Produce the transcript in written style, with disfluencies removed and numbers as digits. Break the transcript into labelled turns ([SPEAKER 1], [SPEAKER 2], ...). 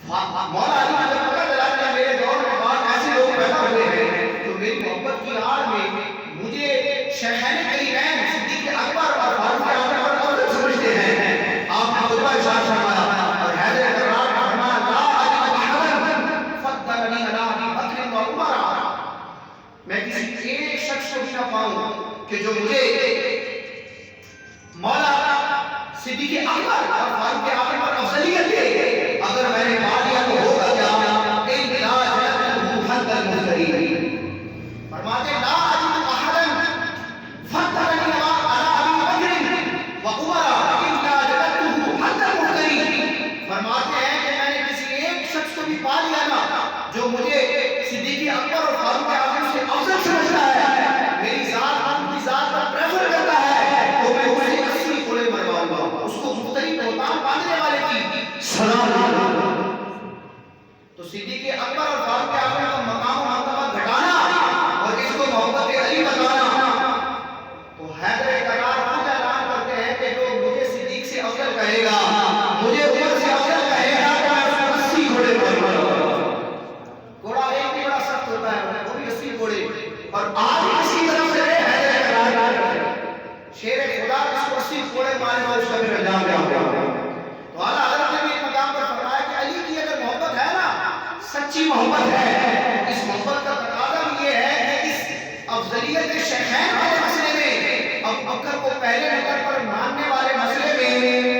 [SPEAKER 1] مولا علی کو جب پتہ چلا کہ میرے دور میں بعض ایسے لوگ پیدا ہوئے ہیں تو میری محبت کی آڑ میں مجھے شیخین کریمین صدیق اکبر اور فاروق اعظم پر افضل سمجھتے ہیں، آپ نے خطبہ ارشاد فرمایا اور حیدر کرار فرمایا لا اجد احدا فضلنی علی ابی بکر و عمر، میں کسی ایک شخص کو بھی نہ پاؤں کہ جو مجھے مولا صدیق اکبر اور فاروق اعظم پر افضلیت دے، اگر میں نے پا لیا تو ہوگا کیا الا جلدہ حد المفترین، فرماتے لا اجد احدا فضلنی علی ابی بکر و عمر الا جلدہ حد المفترین، فرماتے ہیں کہ میں نے کسی ایک شخص کو بھی پا لیا نا جو مجھے صدیق اکبر اور فاروق اعظم سے افضل سمجھتا ہے، میری ذات ان کی ذات پر پریفر کرتا ہے، تو میں اسے 80 کوڑے مرواؤں گا، اس کو مختلف بہتان باندھنے والے کی سلام۔ تو صدیق اکبر اور فاروق اعظم کا مقام و مرتبہ گھٹانا اور اس کو محبت علی بتانا، تو حیدر کرار خود اعلان کرتے ہیں کہ جو مجھے صدیق سے افضل کہے گا، مجھے عمر سے افضل کہے گا کہ میں اس کو 80 گھوڑے مرواؤں گا۔ گھوڑا ایک بھی بڑا سخت ہوتا ہے، وہ بھی 80 گھوڑے، اور آج اسی طرف سے حیدر کرار شیر خدا اس کو 80 گھوڑے مارے گا، اس کا پھر انجام کیا ہوگا؟ تو اعلیٰ حضرت نے بھی ایک مقام پر فرمایا کہ علی کی اگر محبت ہے نا، سچی محبت ہے، اس محبت کا تقاضا بھی یہ ہے کہ اس افضلیت شیخین والے مسئلے میں ابو بکر کو پہلے نمبر پر ماننے والے مسئلے میں